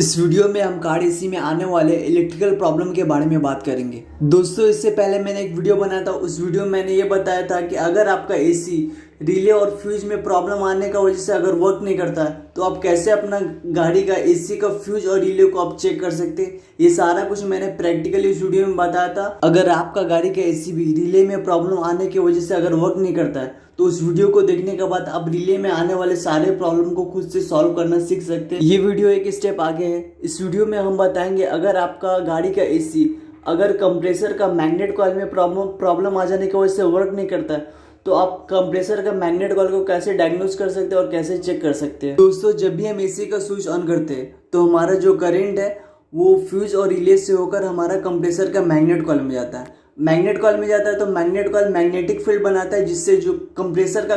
इस वीडियो में हम कार एसी में आने वाले इलेक्ट्रिकल प्रॉब्लम के बारे में बात करेंगे। दोस्तों, इससे पहले मैंने एक वीडियो बनाया था। उस वीडियो में मैंने ये बताया था कि अगर आपका एसी रिले और फ्यूज में प्रॉब्लम आने का वजह से अगर वर्क नहीं करता है तो आप कैसे अपना गाड़ी का एसी का फ्यूज और रिले को आप चेक कर सकते हैं। ये सारा कुछ मैंने प्रैक्टिकली इस वीडियो में बताया था। अगर आपका गाड़ी का एसी भी रिले में प्रॉब्लम आने की वजह से अगर वर्क नहीं करता है तो उस वीडियो को देखने के बाद आप रिले में आने वाले सारे प्रॉब्लम को खुद से सॉल्व करना सीख सकते हैं। ये वीडियो एक स्टेप आगे है। इस वीडियो में हम बताएंगे अगर आपका गाड़ी का एसी अगर कंप्रेसर का मैग्नेट कॉइल में प्रॉब्लम आ जाने की वजह से वर्क नहीं करता है तो आप कंप्रेसर का मैग्नेट कॉइल को कैसे डायग्नोज कर सकते हैं और कैसे चेक कर सकते हैं। दोस्तों, जब भी हम एसी का स्विच ऑन करते हैं तो हमारा जो करंट है वो फ्यूज और रिले से होकर हमारा कंप्रेसर का मैग्नेट कॉइल में जाता है। मैग्नेट कॉइल में जाता है तो मैग्नेट कॉइल मैग्नेटिक फील्ड बनाता है जिससे जो कंप्रेसर का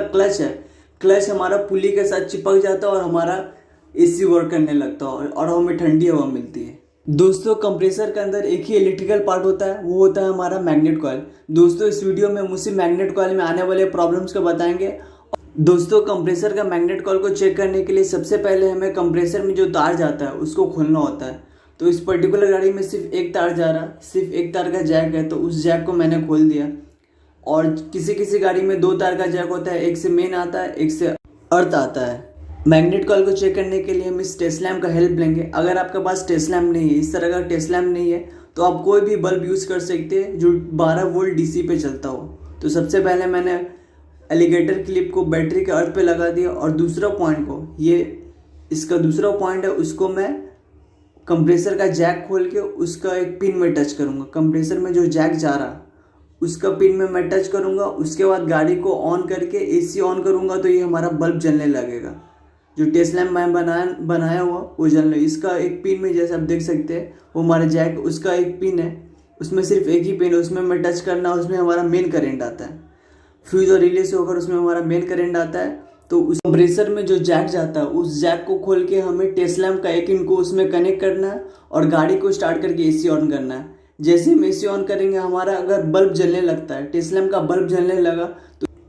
क्लच हमारा पुली के साथ चिपक जाता है और हमारा एसी वर्क करने लगता है और हमें ठंडी हवा मिलती है। दोस्तों, कंप्रेसर के अंदर एक ही इलेक्ट्रिकल पार्ट होता है, वो होता है हमारा मैग्नेट कॉइल। दोस्तों, इस वीडियो में उसी मैग्नेट कॉइल में आने वाले प्रॉब्लम्स को बताएंगे। दोस्तों, कंप्रेसर का मैग्नेट कॉइल को चेक करने के लिए सबसे पहले हमें कंप्रेसर में जो तार जाता है उसको खोलना होता है। तो इस पर्टिकुलर गाड़ी में सिर्फ एक तार जा रहा, सिर्फ एक तार का जैक है, तो उस जैक को मैंने खोल दिया। और किसी किसी गाड़ी में दो तार का जैक होता है, एक से मेन आता है, एक से अर्थ आता है। मैग्नेट कॉइल को चेक करने के लिए हम इस टेस्ट लैम्प का हेल्प लेंगे। अगर आपके पास टेस्ट लैम्प नहीं है, इस तरह का टेस्ट लैम्प नहीं है, तो आप कोई भी बल्ब यूज़ कर सकते हैं जो 12 वोल्ट डीसी पे चलता हो। तो सबसे पहले मैंने एलिगेटर क्लिप को बैटरी के अर्थ पे लगा दिया और दूसरा पॉइंट को, ये इसका दूसरा पॉइंट है, उसको मैं कंप्रेसर का जैक खोल के उसका एक पिन में टच करूँगा। कंप्रेसर में जो जैक जा रहा उसका पिन में मैं टच करूँगा। उसके बाद गाड़ी को ऑन करके एसी ऑन करूँगा तो ये हमारा बल्ब जलने लगेगा। जो टेस्ट लैम्प मैं बनाया हुआ वो जलने, इसका एक पिन में जैसे आप देख सकते हैं वो हमारा जैक, उसका एक पिन है, उसमें सिर्फ एक ही पिन है, उसमें मैं टच करना, उसमें हमारा मेन करंट आता है। फ्यूज और रिले से होकर उसमें हमारा मेन करंट आता है। तो उस कंप्रेसर में जो जैक जाता है उस जैक को खोल के हमें टेस्ट लैम्प का एक इनको उसमें कनेक्ट करना है और गाड़ी को स्टार्ट करके एसी ऑन करना है। जैसे हम एसी ऑन करेंगे हमारा अगर बल्ब जलने लगता है, टेस्ट लैम्प का बल्ब जलने लगा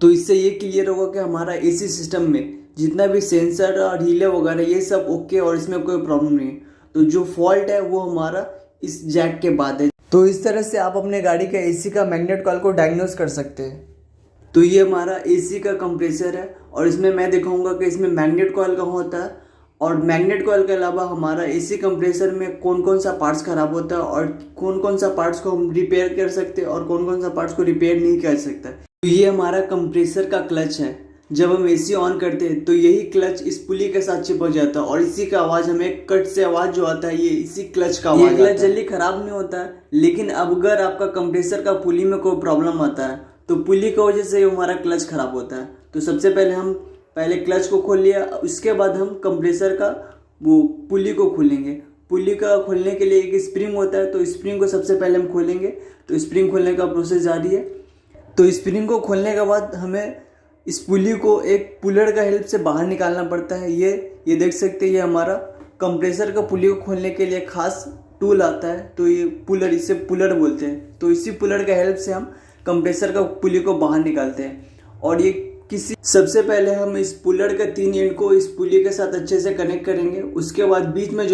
तो इससे ये क्लियर होगा कि हमारा एसी सिस्टम में जितना भी सेंसर और रिले वगैरह ये सब ओके और इसमें कोई प्रॉब्लम नहीं है। तो जो फॉल्ट है वो हमारा इस जैक के बाद है। तो इस तरह से आप अपने गाड़ी का एसी का मैग्नेट कॉइल को डायग्नोज कर सकते हैं। तो ये हमारा एसी का कंप्रेसर है और इसमें मैं दिखाऊंगा कि इसमें मैग्नेट कॉइल कहाँ होता है और मैग्नेट कॉइल के अलावा हमारा एसी कंप्रेसर में कौन कौन सा पार्ट्स खराब होता है और कौन कौन सा पार्ट्स को हम रिपेयर कर सकते हैं और कौन कौन सा पार्ट्स को रिपेयर नहीं कर सकता। तो ये हमारा कंप्रेसर का क्लच है। जब हम एसी ऑन करते हैं तो यही क्लच इस पुली के साथ चिपक जाता है और इसी का आवाज़ हमें कट से आवाज़ जो आता है ये इसी क्लच का आवाज़। ये क्लच जल्दी खराब नहीं होता है, लेकिन अब अगर आपका कंप्रेसर का पुली में कोई प्रॉब्लम आता है तो पुली की वजह से हमारा क्लच खराब होता है। तो सबसे पहले हम क्लच को खोल लिया, उसके बाद हम कंप्रेसर का वो पुली को खोलेंगे। पुली का खोलने के लिए एक स्प्रिंग होता है, तो स्प्रिंग को सबसे पहले हम खोलेंगे। तो स्प्रिंग खोलने का प्रोसेस जारी है। तो स्प्रिंग को खोलने के बाद हमें इस पुली को एक पुलर का हेल्प से बाहर निकालना पड़ता है। ये देख सकते हैं, ये हमारा कंप्रेसर का पुली को खोलने के लिए खास टूल आता है। तो ये पुलर, इसे पुलर बोलते हैं। तो इसी पुलर का हेल्प से हम कंप्रेसर का पुली को बाहर निकालते हैं। और ये सबसे पहले हम इस पुलर के 3 एंड को इस पुली के साथ अच्छे से कनेक्ट करेंगे। उसके बाद बीच में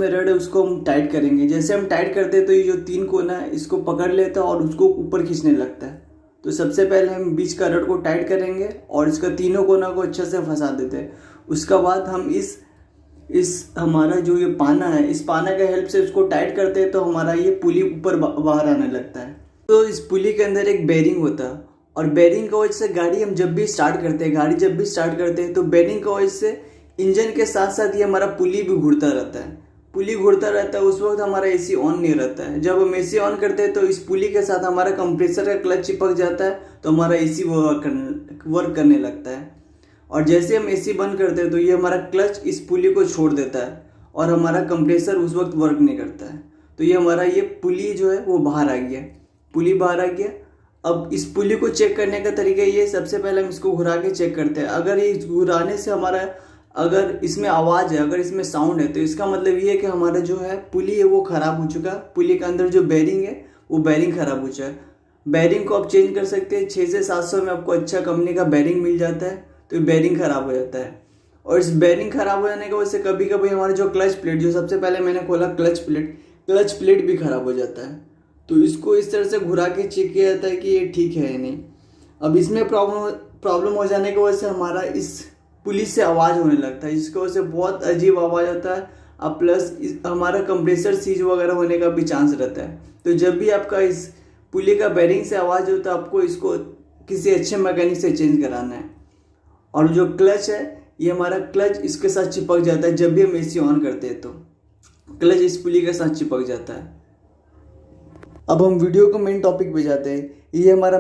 रड है उसको हम टाइट करेंगे। जैसे हम टाइट करते हैं तो ये जो 3 कोना है इसको पकड़ लेता है और उसको ऊपर खींचने लगता है। तो सबसे पहले हम बीच का रड को टाइट करेंगे और इसका तीनों कोना को अच्छे से फंसा देते हैं। उसके बाद हम इस हमारा जो ये पाना है, इस पाना के हेल्प से इसको टाइट करते हैं तो हमारा ये पुली ऊपर बाहर आने लगता है। तो इस पुली के अंदर एक बेरिंग होता है और बेरिंग की वजह से गाड़ी जब भी स्टार्ट करते हैं तो बेरिंग की वजह से इंजन के साथ साथ ये हमारा पुली भी घूरता रहता है। उस वक्त हमारा एसी ऑन नहीं रहता है। जब हम एसी ऑन करते हैं तो इस पुली के साथ हमारा कंप्रेसर का क्लच चिपक जाता है तो हमारा एसी वर्क करने लगता है। और जैसे हम एसी बंद करते हैं तो ये हमारा क्लच इस पुली को छोड़ देता है और हमारा कंप्रेसर उस वक्त वर्क नहीं करता है। तो ये हमारा ये पुली जो है वो बाहर आ गया। अब इस पुली को चेक करने का तरीका ये, सबसे पहले हम इसको घुरा के चेक करते हैं। अगर ये घुराने से अगर इसमें आवाज़ है, अगर इसमें साउंड है, तो इसका मतलब ये है कि हमारा जो है पुली है वो ख़राब हो चुका है। पुली के अंदर जो बेरिंग है वो बेरिंग ख़राब हो चुका है। बेरिंग को आप चेंज कर सकते हैं। 600 से 700 में आपको अच्छा कंपनी का बेरिंग मिल जाता है। तो बेरिंग ख़राब हो जाता है। और इस बेरिंग खराब हो जाने की वजह से कभी कभी हमारा जो क्लच प्लेट, जो सबसे पहले मैंने खोला क्लच प्लेट भी खराब हो जाता है। तो इसको इस तरह से घुरा के चेक किया जाता है कि ये ठीक है या नहीं। अब इसमें प्रॉब्लम हो जाने की वजह से हमारा इस पुली से आवाज़ होने लगता है, जिसकी वजह से बहुत अजीब आवाज़ होता है। अब प्लस हमारा कंप्रेसर सीज वगैरह होने का भी चांस रहता है। तो जब भी आपका इस पुली का बेरिंग से आवाज़ होता है, आपको इसको किसी अच्छे मैकेनिक से चेंज कराना है। और जो क्लच है, ये हमारा क्लच इसके साथ चिपक जाता है। जब भी हम एसी ऑन करते हैं तो क्लच इस पुली के साथ चिपक जाता है। अब हम वीडियो को मेन टॉपिक पे जाते हैं। ये हमारा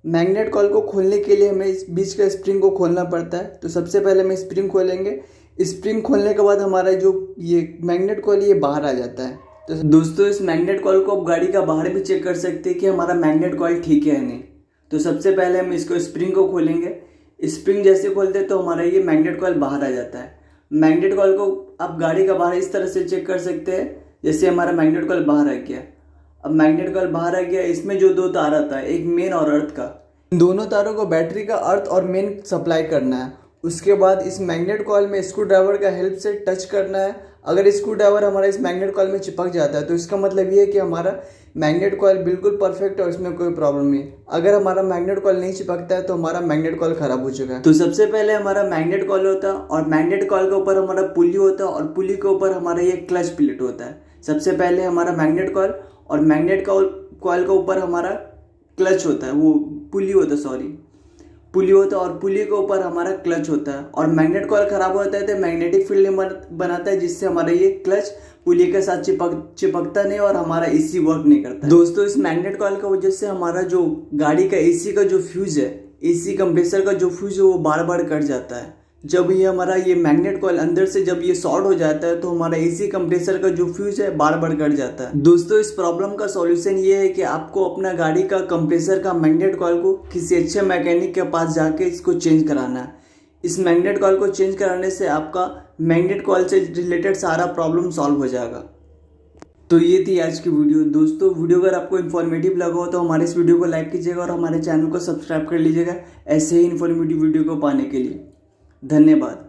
मैग्नेट कॉल को खोलने के लिए हमें इस बीच का स्प्रिंग को खोलना पड़ता है। तो सबसे पहले हम स्प्रिंग खोलेंगे। स्प्रिंग खोलने के बाद हमारा जो ये मैग्नेट कॉल ये बाहर आ जाता है। तो दोस्तों, इस मैग्नेट कॉल को आप गाड़ी का बाहर भी चेक कर सकते हैं कि हमारा मैग्नेट कॉल ठीक है या नहीं। तो सबसे पहले हम इसको स्प्रिंग को खोलेंगे। स्प्रिंग जैसे खोलते हैं तो हमारा ये मैग्नेट कॉल बाहर आ जाता है। मैग्नेट कॉल को आप गाड़ी का बाहर इस तरह से चेक कर सकते हैं, जैसे हमारा मैग्नेट कॉल बाहर आ गया। अब मैग्नेट कॉल बाहर आ गया, इसमें जो दो तार आता है, एक मेन और अर्थ का, इन दोनों तारों को बैटरी का अर्थ और मेन सप्लाई करना है। उसके बाद इस मैग्नेट कॉल में स्क्रू ड्राइवर का हेल्प से टच करना है। अगर स्क्रू ड्राइवर हमारा इस मैग्नेट कॉल में चिपक जाता है तो इसका मतलब ये है कि हमारा मैग्नेट कॉल बिल्कुल परफेक्ट है और इसमें कोई प्रॉब्लम नहीं। अगर हमारा मैग्नेट कॉल नहीं चिपकता है तो हमारा मैग्नेट कॉल खराब हो चुका है। तो सबसे पहले हमारा मैग्नेट कॉल होता है और मैग्नेट कॉल के ऊपर हमारा पुली होता है और पुली के ऊपर हमारा ये क्लच प्लेट होता है। सबसे पहले हमारा मैग्नेट कॉल और मैग्नेट कॉल के ऊपर हमारा क्लच होता है, वो पुली होता है और पुली के ऊपर हमारा क्लच होता है। और मैग्नेट कॉल खराब होता है तो मैग्नेटिक फील्ड बनाता है, जिससे हमारा ये क्लच पुली के साथ चिपकता नहीं और हमारा एसी वर्क नहीं करता। दोस्तों, इस मैग्नेट कॉल की वजह से हमारा जो गाड़ी का एसी का जो फ्यूज है, एसी कंप्रेसर का जो फ्यूज है, वो बार बार कट जाता है। जब ये हमारा ये मैग्नेट कॉइल अंदर से जब ये शॉर्ट हो जाता है तो हमारा एसी कंप्रेसर का जो फ्यूज है बार बार कट जाता है। दोस्तों, इस प्रॉब्लम का सॉल्यूशन ये है कि आपको अपना गाड़ी का कंप्रेसर का मैग्नेट कॉइल को किसी अच्छे मैकेनिक के पास जाके इसको चेंज कराना है। इस मैग्नेट कॉइल को चेंज कराने से आपका मैग्नेट कॉइल से रिलेटेड सारा प्रॉब्लम सॉल्व हो जाएगा। तो ये थी आज की वीडियो। दोस्तों, वीडियो अगर आपको इन्फॉर्मेटिव लगा हो तो हमारे इस वीडियो को लाइक कीजिएगा और हमारे चैनल को सब्सक्राइब कर लीजिएगा ऐसे ही इन्फॉर्मेटिव वीडियो को पाने के लिए। धन्यवाद।